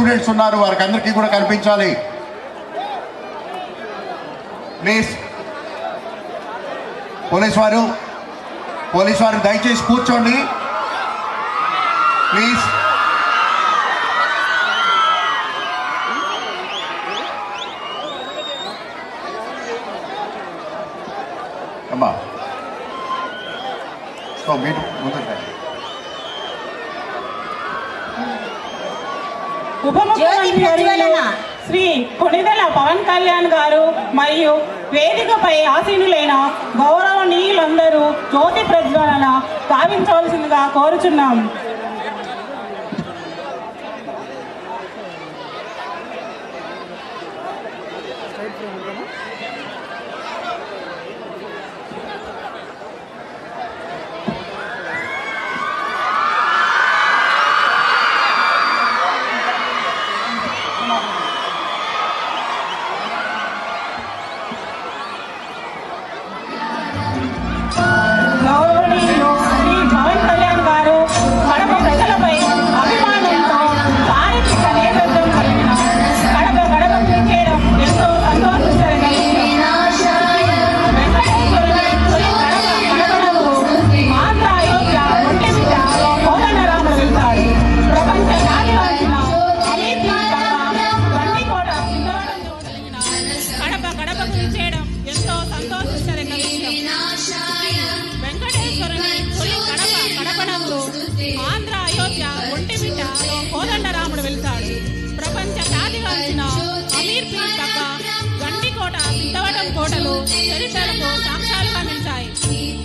Students ఉన్నారు, వారికి అందరికీ కూడా కనిపించాలి. ప్లీజ్ పోలీస్ వారు దయచేసి కూర్చోండి ప్లీజ్. అమ్మా మీరు ముందుకు ఉప ముఖ్యమంత్రి శ్రీ కొణిదెల పవన్ కళ్యాణ్ గారు మరియు వేదికపై ఆసీనులైన గౌరవనీయులందరూ జ్యోతి ప్రజ్వలన గావించవలసిందిగా కోరుచున్నాం.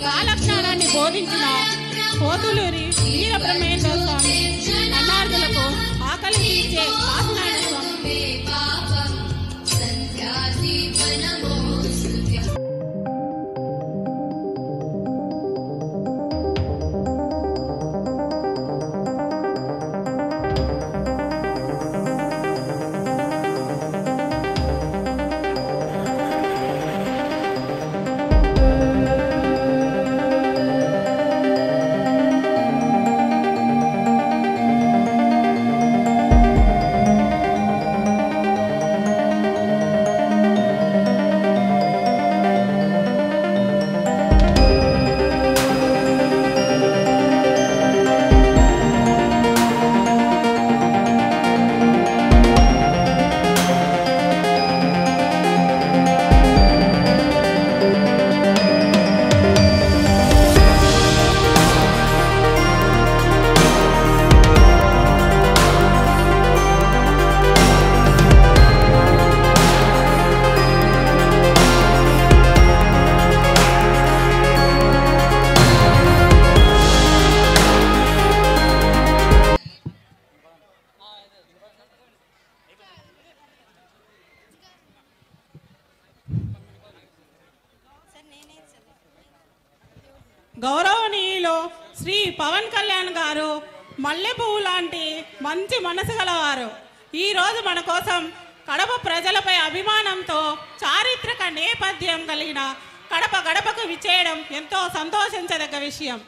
కాలజ్ఞానాన్ని బోధించిన పోతులూరి వీరబ్రహ్మేంద్ర స్వామి అన్నార్థులకు ఆకలి తీర్చే కాశీనారాయణ స్వామి. గౌరవనీయులు శ్రీ పవన్ కళ్యాణ్ గారు మల్లె పువ్వు లాంటి మంచి మనసు గలవారు. ఈరోజు మన కోసం కడప ప్రజలపై అభిమానంతో చారిత్రక నేపథ్యం కలిగిన కడప గడపకు విచ్చేయడం ఎంతో సంతోషించదగ్గ విషయం.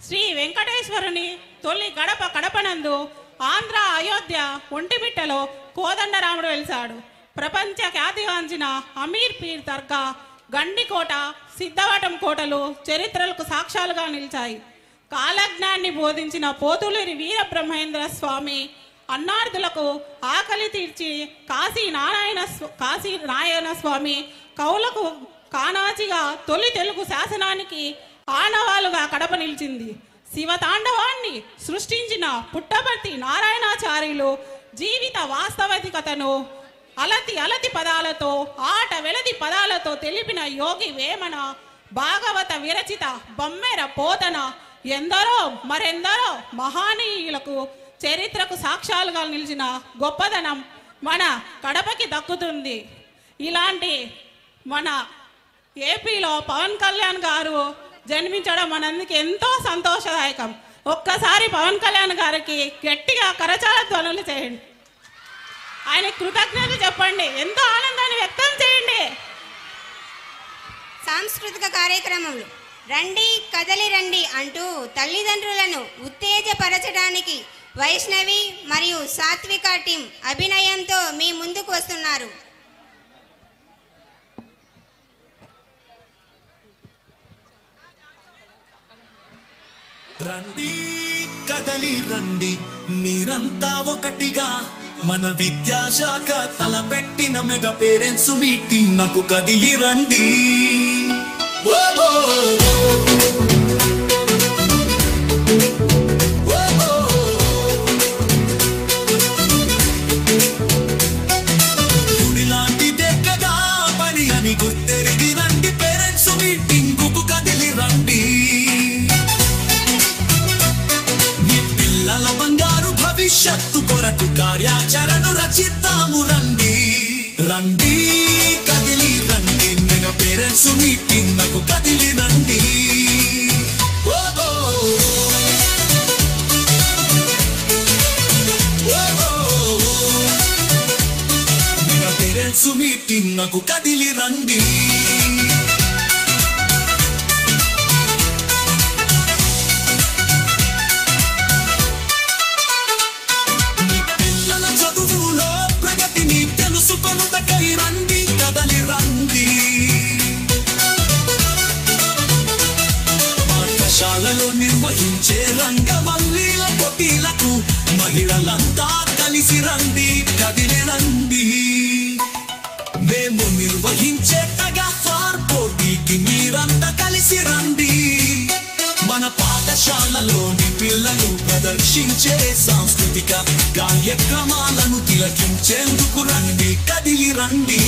శ్రీ వెంకటేశ్వరుని తొలి గడప కడపనందు ఆంధ్ర అయోధ్య ఒంటిమిట్టలో కోదండరాముడు వెలిశాడు. ప్రపంచ ఖ్యాతిగాంచిన అమీర్ పీర్ దర్గా, గండికోట, సిద్ధవటం కోటలు చరిత్రలకు సాక్ష్యాలుగా నిలిచాయి. కాలజ్ఞాన్ని బోధించిన పోతులూరి వీరబ్రహ్మేంద్ర స్వామి అన్నార్థులకు ఆకలి తీర్చి కాశీ నారాయణ స్వామి కౌలకు కానాచిగా తొలి తెలుగు శాసనానికి ఆనవాలుగా కడప నిలిచింది. శివతాండవాన్ని సృష్టించిన పుట్టపర్తి నారాయణాచార్యులు జీవిత వాస్తవికతను అలతి పదాలతో, ఆట వెలది పదాలతో తెలిపిన యోగి వేమన, భాగవత విరచిత బొమ్మెర పోతన మరెందరో మహానీయులకు చరిత్రకు సాక్ష్యాలుగా నిలిచిన గొప్పదనం మన కడపకి దక్కుతుంది. ఇలాంటి మన ఏపీలో పవన్ కళ్యాణ్ గారు జన్మించడం మనందుకు ఎంతో సంతోషదాయకం. ఒక్కసారి పవన్ కళ్యాణ్ గారికి గట్టిగా కరచాల ధ్వనులు చేయండి. ఆయన కృతజ్ఞత చెప్పండి, ఎంతో ఆనందాన్ని వ్యక్తం చేయండి. సాంస్కృతిక కార్యక్రమంలో రండి కదలి రండి అంటూ తల్లిదండ్రులను ఉత్తేజపరచడానికి వైష్ణవి మరియు సాత్విక టీం అభినయంతో మీ ముందుకు వస్తున్నారు. రండి కదలి రండి మీరంతా ఒకటిగా మన విద్యాశాఖ తలపెట్టిన మెగా పేరెంట్స్ మీటింగ్ నాకు కదిలి రండి. గుడిలాంటిదే కదా పని అని గుర్తెరిగి రండి పేరెంట్స్ మీటింగ్ కు కదిలి రండి. బంగారు భవిష్యత్తు కొరకు కార్యాచరణ రచిద్దాము రండి. రండి కదిలి రండి మెగా పేరెంట్స్ మీటింగ్ నాకు కదిలి రండి. మెగా పేరెంట్స్ మీటింగ్ నాకు కదిలి రండి. రండి కదలి రండి. పాఠశాలలో నిర్వహించే రంగవల్లీల పోటీలకు మహిళలంతా కలిసి రండి కదిలి రండి. మేము నిర్వహించే టగఫార్ పోటీకి మీరంతా కలిసి రండి. మన పాఠశాలలోని పిల్లలు ప్రదర్శించే సాంస్కృతిక కార్యక్రమాలను తిలకించేందుకు రండి కదిలి రండి.